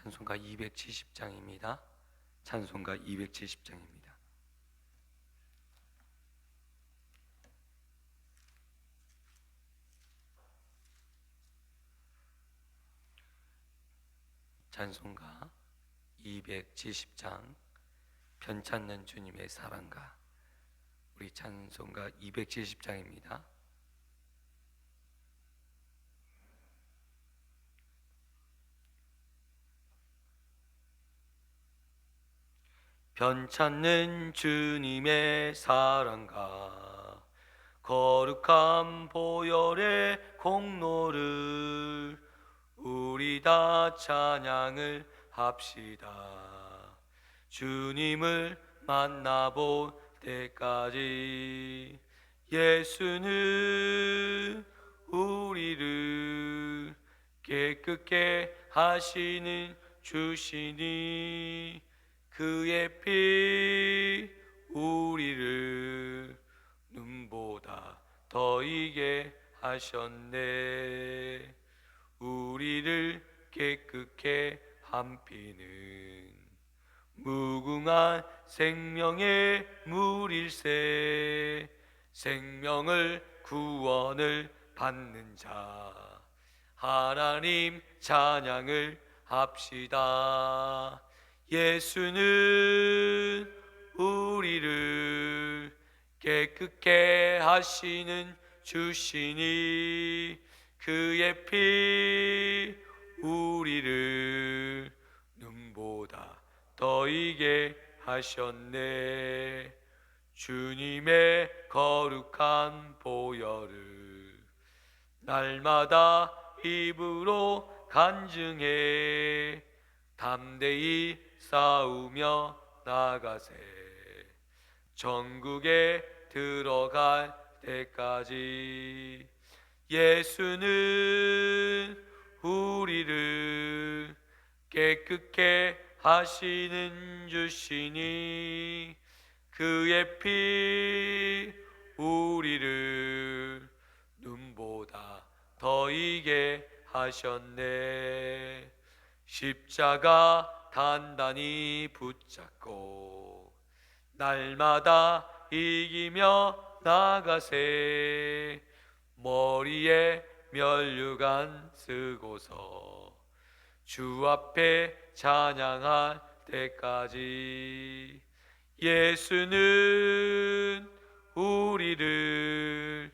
찬송가 270장입니다. 찬송가 270장입니다. 찬송가 270장 편찮는 주님의 사랑가. 우리 찬송가 270장입니다. 편찮는 주님의 사랑과 거룩한 보혈의 공로를 우리 다 찬양을 합시다. 주님을 만나볼 때까지 예수는 우리를 깨끗게 하시는 주시니 그의 피 우리를 눈보다 더 이게 하셨네. 우리를 깨끗게 한 피는 무궁한 생명의 물일세. 생명을 구원을 받는 자 하나님 찬양을 합시다. 예수는 우리를 깨끗게 하시는 주시니 그의 피 우리를 눈보다 더 이게 하셨네. 주님의 거룩한 보혈을 날마다 입으로 간증해 담대히 싸우며 나가세. 전국에 들어갈 때까지 예수는 우리를 깨끗게 하시는 주시니 그의 피 우리를 눈보다 더 이게 하셨네. 십자가 단단히 붙잡고 날마다 이기며 나가세. 머리에 면류관 쓰고서 주 앞에 찬양할 때까지 예수는 우리를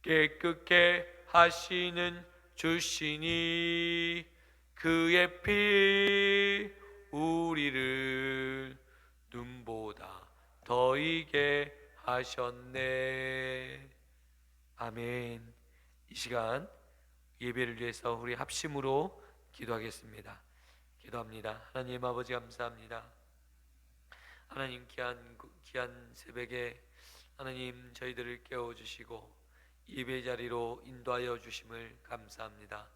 깨끗게 하시는 주시니 그의 피 우리를 눈보다 더 이게 하셨네. 아멘. 이 시간 예배를 위해서 우리 합심으로 기도하겠습니다. 기도합니다. 하나님 아버지 감사합니다. 하나님 귀한 새벽에 하나님 저희들을 깨워주시고 예배 자리로 인도하여 주심을 감사합니다.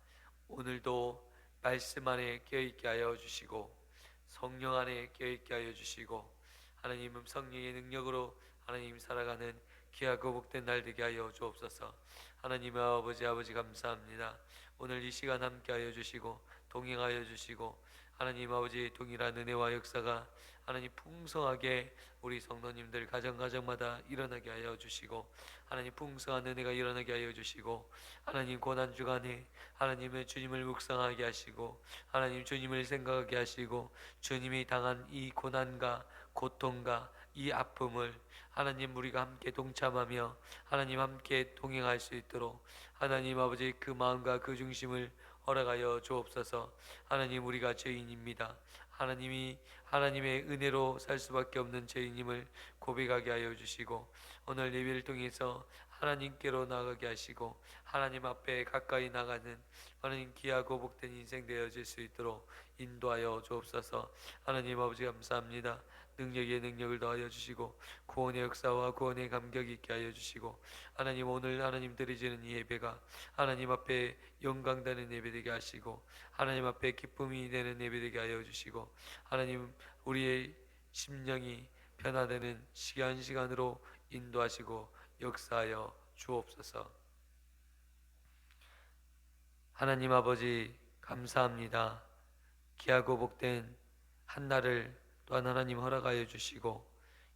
오늘도 말씀 안에 깨어있게 하여 주시고 성령 안에 깨어있게 하여 주시고 하나님 성령의 능력으로 하나님 살아가는 귀하고 복된 날 되게 하여 주옵소서. 하나님 아버지 감사합니다. 오늘 이 시간 함께 하여 주시고 동행하여 주시고 하나님 아버지 동일한 은혜와 역사가 하나님 풍성하게 우리 성도님들 가정마다 일어나게 하여 주시고 하나님 풍성한 은혜가 일어나게 하여 주시고 하나님 고난주간에 하나님의 주님을 묵상하게 하시고 하나님 주님을 생각하게 하시고 주님이 당한 이 고난과 고통과 이 아픔을 하나님 우리가 함께 동참하며 하나님 함께 동행할 수 있도록 하나님 아버지 그 마음과 그 중심을 허락하여 주옵소서. 하나님 우리가 죄인입니다. 하나님이 하나님의 은혜로 살 수밖에 없는 죄인임을 고백하게 하여 주시고 오늘 예배를 통해서 하나님께로 나가게 하시고 하나님 앞에 가까이 나가는 하나님 귀하고 복된 인생 되어질 수 있도록 인도하여 주옵소서. 하나님 아버지 감사합니다. 능력에 능력을 더하여 주시고 구원의 역사와 구원의 감격이 있게 하여 주시고 하나님 오늘 하나님 드리지는 이 예배가 하나님 앞에 영광되는 예배 되게 하시고 하나님 앞에 기쁨이 되는 예배 되게 하여 주시고 하나님 우리의 심령이 변화되는 시간으로 인도하시고 역사하여 주옵소서. 하나님 아버지 감사합니다. 귀하고 복된 한 날을 또한 하나님 허락하여 주시고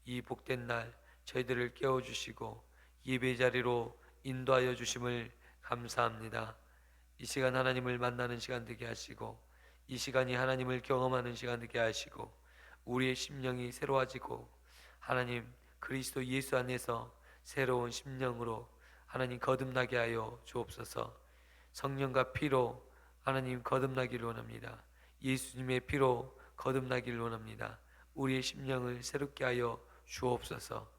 이 복된 날 저희들을 깨워주시고 예배 자리로 인도하여 주심을 감사합니다. 이 시간 하나님을 만나는 시간 되게 하시고 이 시간이 하나님을 경험하는 시간 되게 하시고 우리의 심령이 새로워지고 하나님 그리스도 예수 안에서 새로운 심령으로 하나님 거듭나게 하여 주옵소서. 성령과 피로 하나님 거듭나기를 원합니다. 예수님의 피로 거듭나기를 원합니다. 우리의 심령을 새롭게 하여 주옵소서.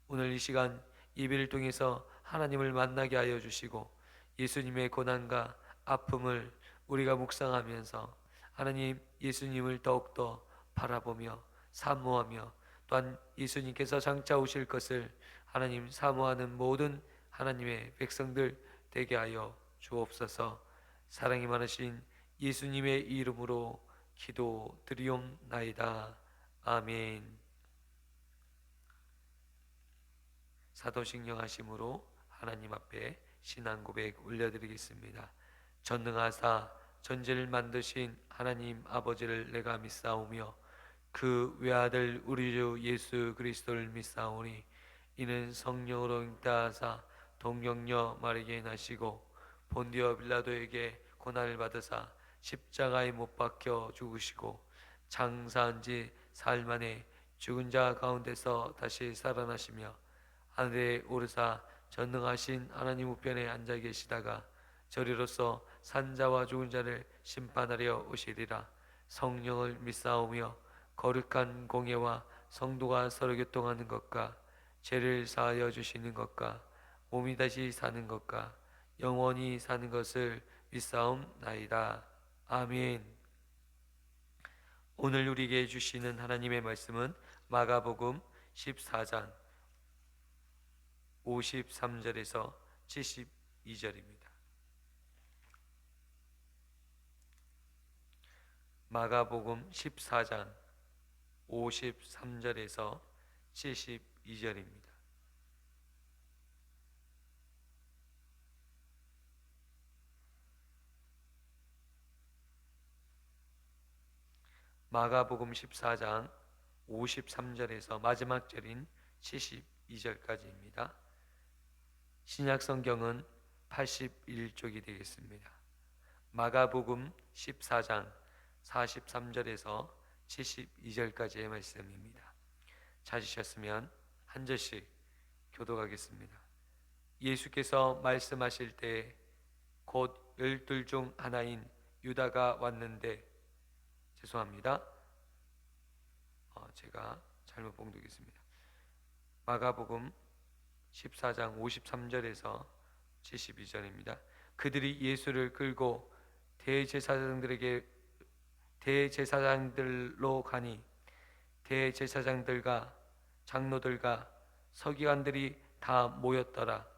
오늘 이 시간 예배를 통해서 하나님을 만나게 하여 주시고 예수님의 고난과 아픔을 우리가 묵상하면서 하나님 예수님을 더욱더 바라보며 사모하며 또한 예수님께서 장차 오실 것을 하나님 사모하는 모든 하나님의 백성들 되게 하여 주옵소서. 사랑이 많으신 예수님의 이름으로 기도드리옵나이다. 아멘. 사도신경 하심으로 하나님 앞에 신앙 고백 올려드리겠습니다. 전능하사 전지를 만드신 하나님 아버지를 내가 믿사오며 그 외아들 우리 주 예수 그리스도를 믿사오니 이는 성령으로 잉타하사 동정녀 마리아에 나시고 본디오 빌라도에게 고난을 받으사 십자가에 못 박혀 죽으시고 장사한 지 사흘 만에 죽은 자 가운데서 다시 살아나시며 하늘에 오르사 전능하신 하나님 우편에 앉아 계시다가 저리로서 산자와 죽은 자를 심판하려 오시리라. 성령을 믿사오며 거룩한 공예와 성도가 서로 교통하는 것과 죄를 사하여 주시는 것과 몸이 다시 사는 것과 영원히 사는 것을 믿사옵나이다. 아멘. 오늘 우리에게 주시는 하나님의 말씀은 마가복음 14장 53절에서 72절입니다. 마가복음 14장 53절에서 72절입니다. 마가복음 14장 53절에서 마지막 절인 72절까지입니다. 신약 성경은 81쪽이 되겠습니다. 마가복음 14장 43절에서 72절까지의 말씀입니다. 찾으셨으면 한 절씩 교독하겠습니다. 예수께서 말씀하실 때 곧 12 중 하나인 유다가 왔는데 죄송합니다. 제가 잘못 봉독했습니다. 마가복음 14장 53절에서 72절입니다. 그들이 예수를 끌고 대제사장들로 가니 대제사장들과 장로들과 서기관들이 다 모였더라.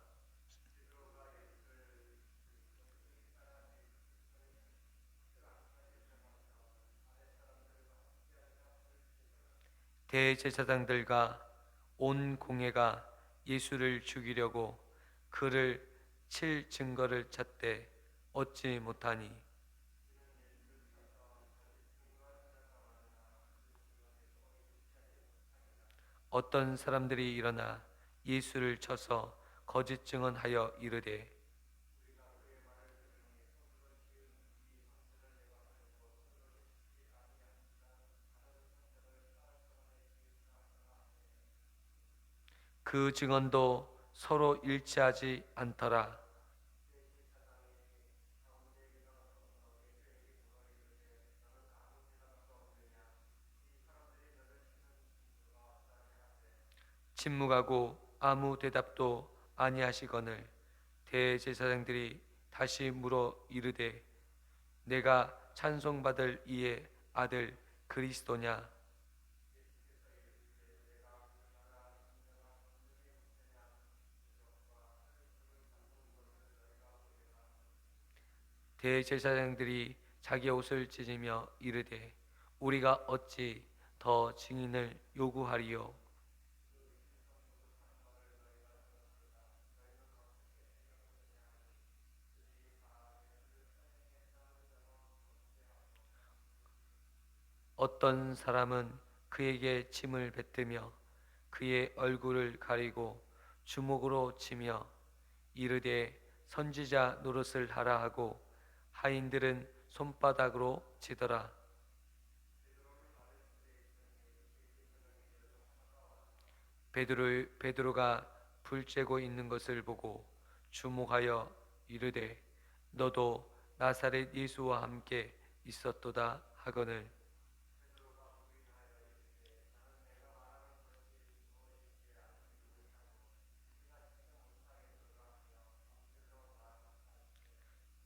대제사장들과 온 공회가 예수를 죽이려고 그를 칠 증거를 찾되 얻지 못하니 어떤 사람들이 일어나 예수를 쳐서 거짓 증언하여 이르되 그 증언도 서로 일치하지 않더라. 침묵하고 아무 대답도 아니하시거늘 대제사장들이 다시 물어 이르되 내가 찬송받을 이의 아들 그리스도냐? 대제사장들이 자기 옷을 찢으며 이르되 우리가 어찌 더 증인을 요구하리요? 어떤 사람은 그에게 침을 뱉으며 그의 얼굴을 가리고 주먹으로 치며 이르되 선지자 노릇을 하라 하고 하인들은 손바닥으로 치더라. 베드로가 불 쬐고 있는 것을 보고 주목하여 이르되 너도 나사렛 예수와 함께 있었도다 하거늘.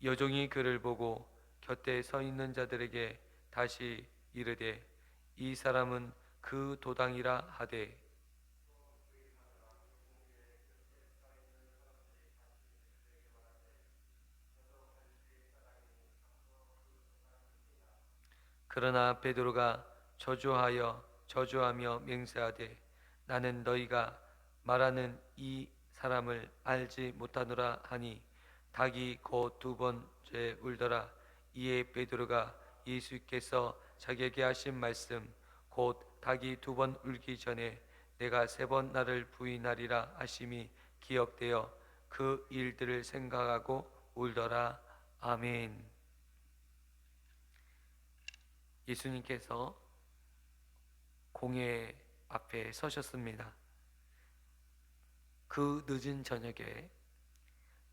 여종이 그를 보고 곁에 서 있는 자들에게 다시 이르되 이 사람은 그 도당이라 하되. 그러나 베드로가 저주하며 맹세하되 나는 너희가 말하는 이 사람을 알지 못하노라 하니 닭이 곧 두 번째 울더라. 이에 베드로가 예수께서 자기에게 하신 말씀 곧 닭이 두 번 울기 전에 내가 세 번 나를 부인하리라 하심이 기억되어 그 일들을 생각하고 울더라. 아멘. 예수님께서 공회 앞에 서셨습니다. 그 늦은 저녁에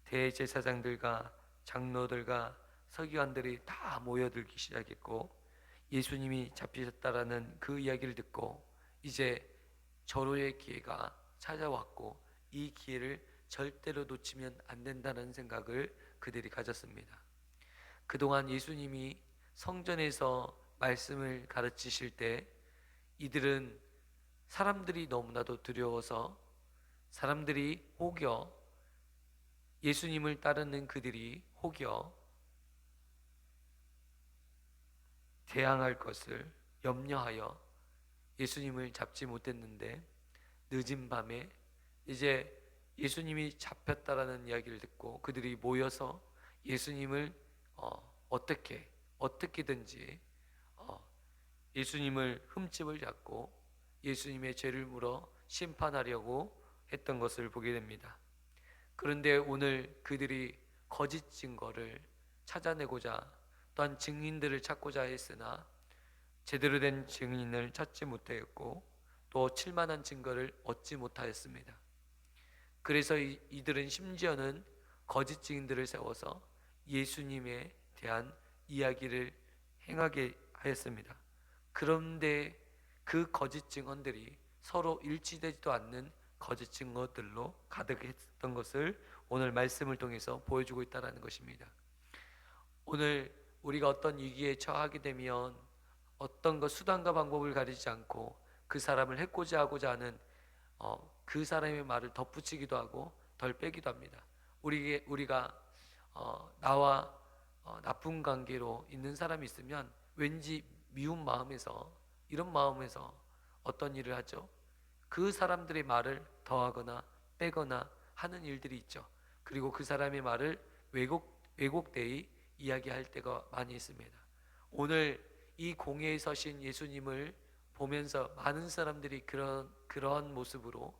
대제사장들과 장로들과 서기관들이 다 모여들기 시작했고 예수님이 잡히셨다라는 그 이야기를 듣고 이제 절호의 기회가 찾아왔고 이 기회를 절대로 놓치면 안 된다는 생각을 그들이 가졌습니다. 그동안 예수님이 성전에서 말씀을 가르치실 때 이들은 사람들이 너무나도 두려워서 사람들이 혹여 예수님을 따르는 그들이 혹여 대항할 것을 염려하여 예수님을 잡지 못했는데 늦은 밤에 이제 예수님이 잡혔다라는 이야기를 듣고 그들이 모여서 예수님을 어떻게든지 예수님을 흠집을 잡고 예수님의 죄를 물어 심판하려고 했던 것을 보게 됩니다. 그런데 오늘 그들이 거짓 증거를 찾아내고자 또한 증인들을 찾고자 했으나 제대로 된 증인을 찾지 못하였고 또 칠만한 증거를 얻지 못하였습니다. 그래서 이들은 심지어는 거짓 증인들을 세워서 예수님에 대한 이야기를 행하게 하였습니다. 그런데 그 거짓 증언들이 서로 일치되지도 않는 거짓 증거들로 가득했던 것을 오늘 말씀을 통해서 보여주고 있다는 것입니다. 오늘 우리가 어떤 위기에 처하게 되면 어떤 것 수단과 방법을 가리지 않고 그 사람을 해코지 하고자 하는 그 사람의 말을 덧붙이기도 하고 덜 빼기도 합니다. 우리가 나와 나쁜 관계로 있는 사람이 있으면 왠지 미운 마음에서 이런 마음에서 어떤 일을 하죠? 그 사람들의 말을 더하거나 빼거나 하는 일들이 있죠. 그리고 그 사람의 말을 왜곡되이 이야기할 때가 많이 있습니다. 오늘 이 공회에 서신 예수님을 보면서 많은 사람들이 그러한 모습으로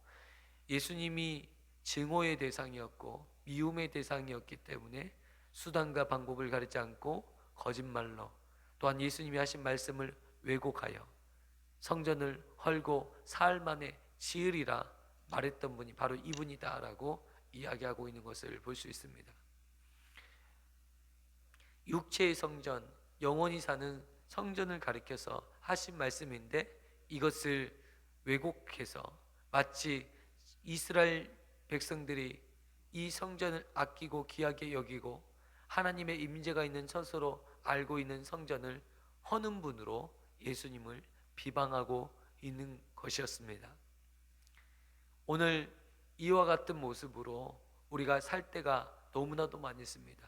예수님이 증오의 대상이었고 미움의 대상이었기 때문에 수단과 방법을 가리지 않고 거짓말로 또한 예수님이 하신 말씀을 왜곡하여 성전을 헐고 사흘 만에 지으리라 말했던 분이 바로 이분이다 라고 이야기하고 있는 것을 볼 수 있습니다. 육체의 성전, 영원히 사는 성전을 가리켜서 하신 말씀인데 이것을 왜곡해서 마치 이스라엘 백성들이 이 성전을 아끼고 귀하게 여기고 하나님의 임재가 있는 처소로 알고 있는 성전을 허는 분으로 예수님을 비방하고 있는 것이었습니다. 오늘 이와 같은 모습으로 우리가 살 때가 너무나도 많이 있습니다.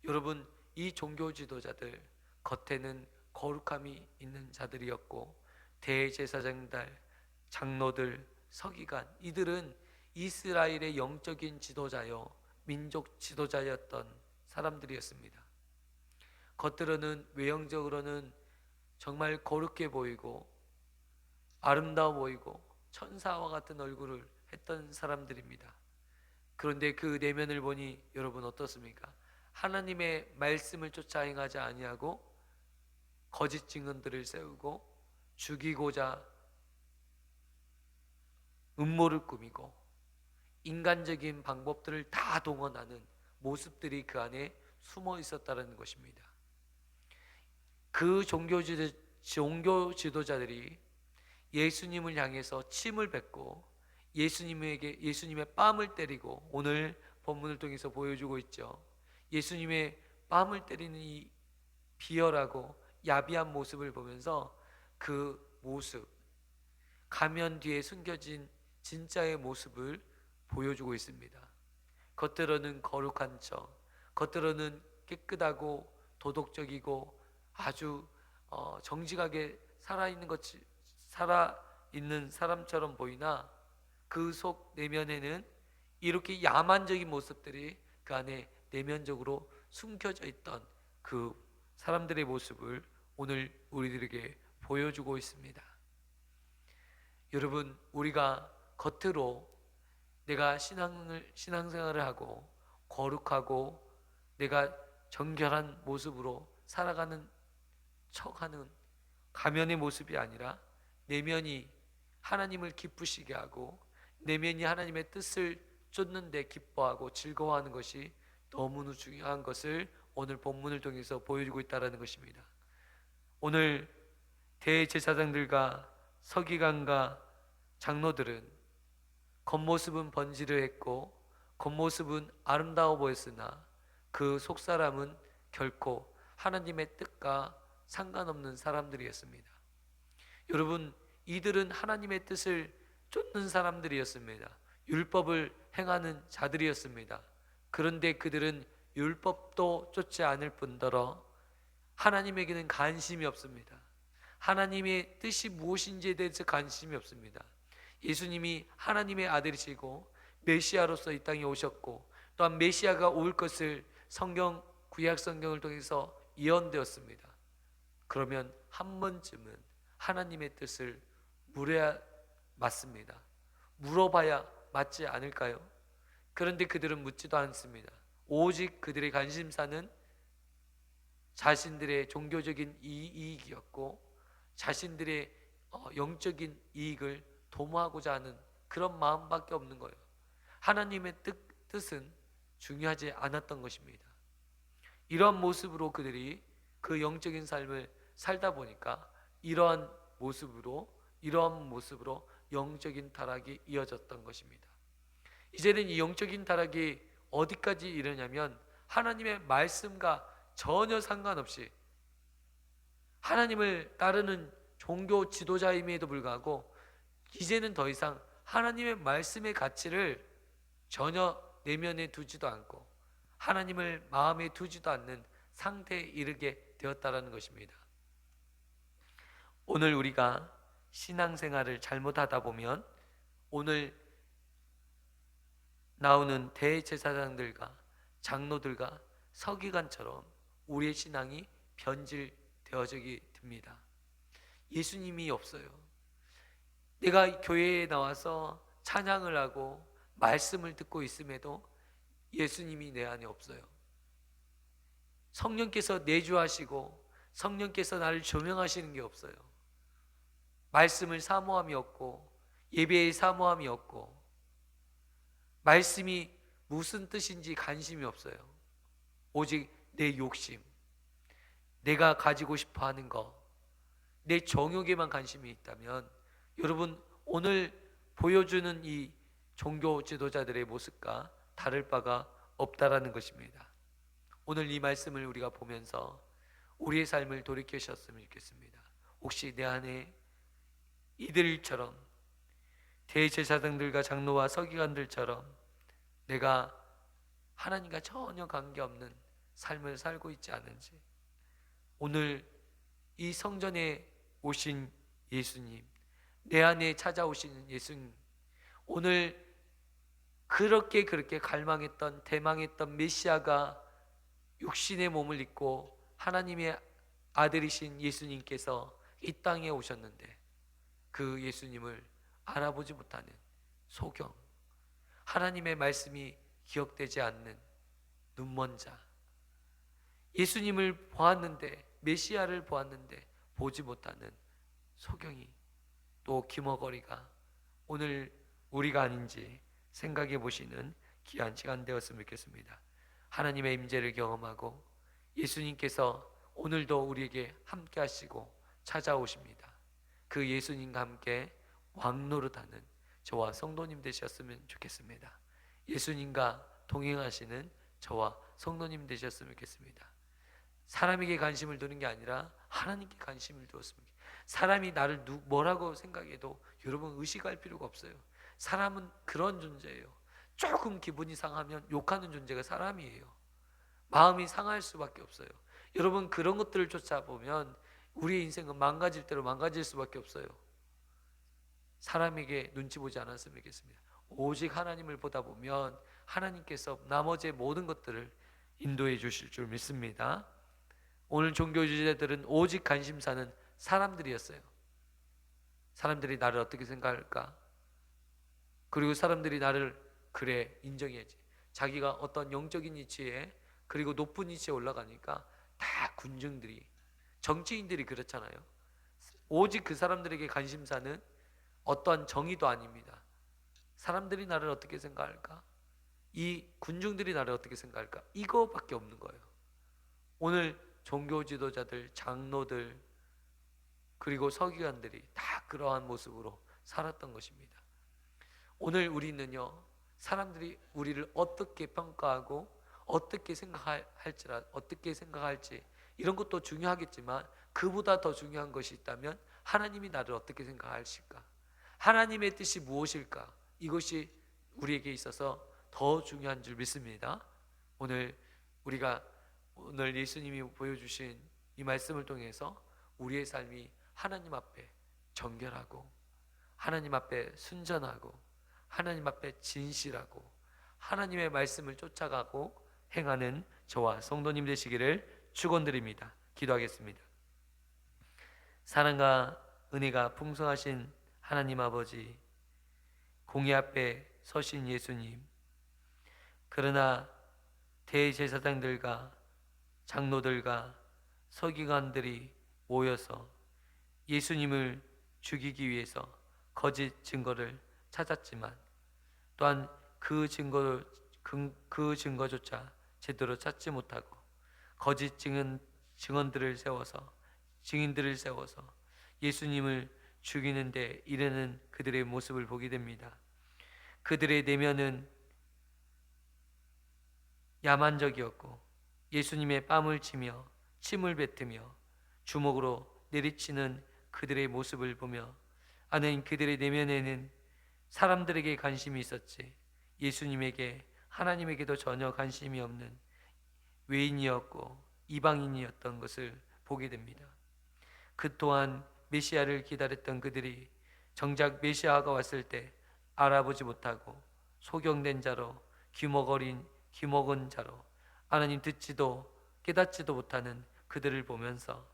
여러분, 이 종교 지도자들 겉에는 거룩함이 있는 자들이었고 대제사장들, 장로들, 서기관 이들은 이스라엘의 영적인 지도자요 민족 지도자였던 사람들이었습니다. 겉으로는 외형적으로는 정말 거룩해 보이고 아름다워 보이고 천사와 같은 얼굴을 했던 사람들입니다. 그런데 그 내면을 보니 여러분 어떻습니까? 하나님의 말씀을 쫓아 행하지 아니하고 거짓 증언들을 세우고 죽이고자 음모를 꾸미고 인간적인 방법들을 다 동원하는 모습들이 그 안에 숨어 있었다는 것입니다. 그 종교 지도자들이 예수님을 향해서 침을 뱉고 예수님의 뺨을 때리고, 오늘 본문을 통해서 보여주고 있죠. 예수님의 뺨을 때리는 이 비열하고 야비한 모습을 보면서 그 모습, 가면 뒤에 숨겨진 진짜의 모습을 보여주고 있습니다. 겉으로는 거룩한 척, 겉으로는 깨끗하고 도덕적이고 아주 정직하게 살아있는 사람처럼 보이나 그 속 내면에는 이렇게 야만적인 모습들이 그 안에 내면적으로 숨겨져 있던 그 사람들의 모습을 오늘 우리들에게 보여주고 있습니다. 여러분, 우리가 겉으로 내가 신앙생활을 하고 거룩하고 내가 정결한 모습으로 살아가는 척하는 가면의 모습이 아니라 내면이 하나님을 기쁘시게 하고 내면이 하나님의 뜻을 쫓는 데 기뻐하고 즐거워하는 것이 너무나 중요한 것을 오늘 본문을 통해서 보여주고 있다는 것입니다. 오늘 대제사장들과 서기관과 장로들은 겉모습은 번지르했고 겉모습은 아름다워 보였으나 그 속사람은 결코 하나님의 뜻과 상관없는 사람들이었습니다. 여러분, 이들은 하나님의 뜻을 쫓는 사람들이었습니다. 율법을 행하는 자들이었습니다. 그런데 그들은 율법도 쫓지 않을 뿐더러 하나님에게는 관심이 없습니다. 하나님의 뜻이 무엇인지에 대해서 관심이 없습니다. 예수님이 하나님의 아들이시고 메시아로서 이 땅에 오셨고 또한 메시아가 올 것을 구약 성경을 통해서 예언되었습니다. 그러면 한 번쯤은 하나님의 뜻을 물어야 맞습니다. 물어봐야 맞지 않을까요? 그런데 그들은 묻지도 않습니다. 오직 그들의 관심사는 자신들의 종교적인 이익이었고 자신들의 영적인 이익을 도모하고자 하는 그런 마음밖에 없는 거예요. 하나님의 뜻은 중요하지 않았던 것입니다. 이러한 모습으로 그들이 그 영적인 삶을 살다 보니까 이러한 모습으로 영적인 타락이 이어졌던 것입니다. 이제는 이 영적인 타락이 어디까지 이르냐면 하나님의 말씀과 전혀 상관없이 하나님을 따르는 종교 지도자임에도 불구하고 이제는 더 이상 하나님의 말씀의 가치를 전혀 내면에 두지도 않고 하나님을 마음에 두지도 않는 상태에 이르게 되었다는 것입니다. 오늘 우리가 신앙생활을 잘못하다 보면 오늘 나오는 대제사장들과 장로들과 서기관처럼 우리의 신앙이 변질되어지게 됩니다. 예수님이 없어요. 내가 교회에 나와서 찬양을 하고 말씀을 듣고 있음에도 예수님이 내 안에 없어요. 성령께서 내주하시고 성령께서 나를 조명하시는 게 없어요. 말씀을 사모함이 없고 예배의 사모함이 없고 말씀이 무슨 뜻인지 관심이 없어요. 오직 내 욕심, 내가 가지고 싶어 하는 거, 내 정욕에만 관심이 있다면 여러분, 오늘 보여주는 이 종교 지도자들의 모습과 다를 바가 없다라는 것입니다. 오늘 이 말씀을 우리가 보면서 우리의 삶을 돌이키셨으면 좋겠습니다. 혹시 내 안에 이들처럼 대제사장들과 장로와 서기관들처럼 내가 하나님과 전혀 관계없는 삶을 살고 있지 않은지, 오늘 이 성전에 오신 예수님, 내 안에 찾아오시는 예수님, 오늘 그렇게 갈망했던 대망했던 메시아가 육신의 몸을 입고 하나님의 아들이신 예수님께서 이 땅에 오셨는데 그 예수님을 알아보지 못하는 소경, 하나님의 말씀이 기억되지 않는 눈먼 자, 예수님을 보았는데, 메시아를 보았는데 보지 못하는 소경이, 또 기머거리가 오늘 우리가 아닌지 생각해 보시는 귀한 시간 되었으면 좋겠습니다. 하나님의 임재를 경험하고 예수님께서 오늘도 우리에게 함께 하시고 찾아오십니다. 그 예수님과 함께 왕노릇하는 저와 성도님 되셨으면 좋겠습니다. 예수님과 동행하시는 저와 성도님 되셨으면 좋겠습니다. 사람에게 관심을 두는 게 아니라 하나님께 관심을 두었으면 좋겠습니다. 사람이 나를 뭐라고 생각해도 여러분 의식할 필요가 없어요. 사람은 그런 존재예요. 조금 기분이 상하면 욕하는 존재가 사람이에요. 마음이 상할 수밖에 없어요. 여러분 그런 것들을 쫓아보면 우리의 인생은 망가질 대로 망가질 수밖에 없어요. 사람에게 눈치 보지 않았으면 좋겠습니다. 오직 하나님을 보다 보면 하나님께서 나머지의 모든 것들을 인도해 주실 줄 믿습니다. 오늘 종교 주제들은 오직 관심사는 사람들이었어요. 사람들이 나를 어떻게 생각할까? 그리고 사람들이 나를 그래 인정해야지. 자기가 어떤 영적인 위치에, 그리고 높은 위치에 올라가니까 다 군중들이, 정치인들이 그렇잖아요. 오직 그 사람들에게 관심사는 어떠한 정의도 아닙니다. 사람들이 나를 어떻게 생각할까? 이 군중들이 나를 어떻게 생각할까? 이거밖에 없는 거예요. 오늘 종교 지도자들, 장로들, 그리고 서기관들이 다 그러한 모습으로 살았던 것입니다. 오늘 우리는요, 사람들이 우리를 어떻게 평가하고 어떻게 생각할지 이런 것도 중요하겠지만 그보다 더 중요한 것이 있다면 하나님이 나를 어떻게 생각하실까? 하나님의 뜻이 무엇일까? 이것이 우리에게 있어서 더 중요한 줄 믿습니다. 오늘 예수님이 보여주신 이 말씀을 통해서 우리의 삶이 하나님 앞에 정결하고, 하나님 앞에 순전하고, 하나님 앞에 진실하고, 하나님의 말씀을 쫓아가고 행하는 저와 성도님 되시기를 축원드립니다. 기도하겠습니다. 사랑과 은혜가 풍성하신 하나님 아버지, 공의 앞에 서신 예수님, 그러나 대제사장들과 장로들과 서기관들이 모여서 예수님을 죽이기 위해서 거짓 증거를 찾았지만 또한 그 증거조차 제대로 찾지 못하고 거짓 증인들을 세워서 예수님을 죽이는 데 이르는 그들의 모습을 보게 됩니다. 그들의 내면은 야만적이었고 예수님의 뺨을 치며 침을 뱉으며 주먹으로 내리치는 그들의 모습을 보며 하나님, 그들의 내면에는 사람들에게 관심이 있었지 예수님에게, 하나님에게도 전혀 관심이 없는 외인이었고 이방인이었던 것을 보게 됩니다. 그 또한 메시아를 기다렸던 그들이 정작 메시아가 왔을 때 알아보지 못하고 소경된 자로, 귀먹은 자로, 하나님 듣지도 깨닫지도 못하는 그들을 보면서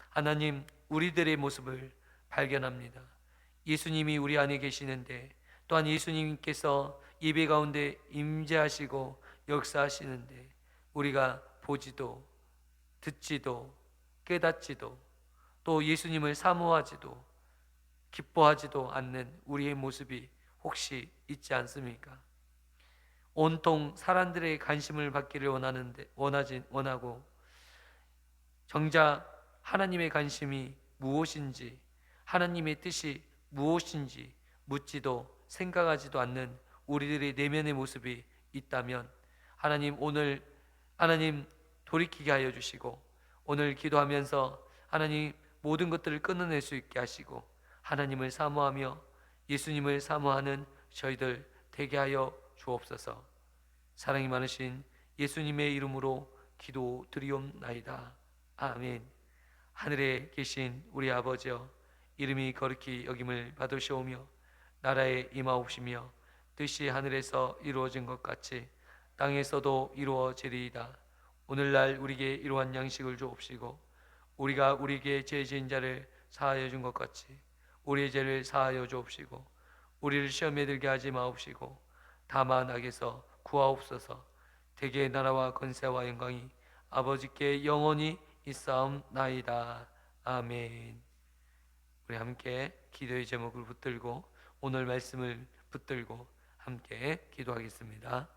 하나님, 우리들의 모습을 발견합니다. 예수님이 우리 안에 계시는데, 또한 예수님께서 예배 가운데 임재하시고 역사하시는데 우리가 보지도 듣지도 깨닫지도 또 예수님을 사모하지도 기뻐하지도 않는 우리의 모습이 혹시 있지 않습니까? 온통 사람들의 관심을 받기를 원하고 정작 하나님의 관심이 무엇인지, 하나님의 뜻이 무엇인지 묻지도 생각하지도 않는 우리들의 내면의 모습이 있다면 하나님 돌이키게 하여 주시고, 오늘 기도하면서 하나님 모든 것들을 끊어낼 수 있게 하시고 하나님을 사모하며 예수님을 사모하는 저희들 되게 하여 주옵소서. 사랑이 많으신 예수님의 이름으로 기도드리옵나이다. 아멘. 하늘에 계신 우리 아버지여, 이름이 거룩히 여김을 받으시오며 나라에 임하옵시며 뜻이 하늘에서 이루어진 것 같이 땅에서도 이루어지리이다. 오늘날 우리에게 이러한 양식을 주옵시고 우리가 우리에게 죄 지은 자를 사하여 준 것 같이 우리의 죄를 사하여 주옵시고 우리를 시험에 들게 하지 마옵시고 다만 악에서 구하옵소서. 대개의 나라와 권세와 영광이 아버지께 영원히 있사옵나이다. 아멘. 우리 함께 기도의 제목을 붙들고 오늘 말씀을 붙들고 함께 기도하겠습니다.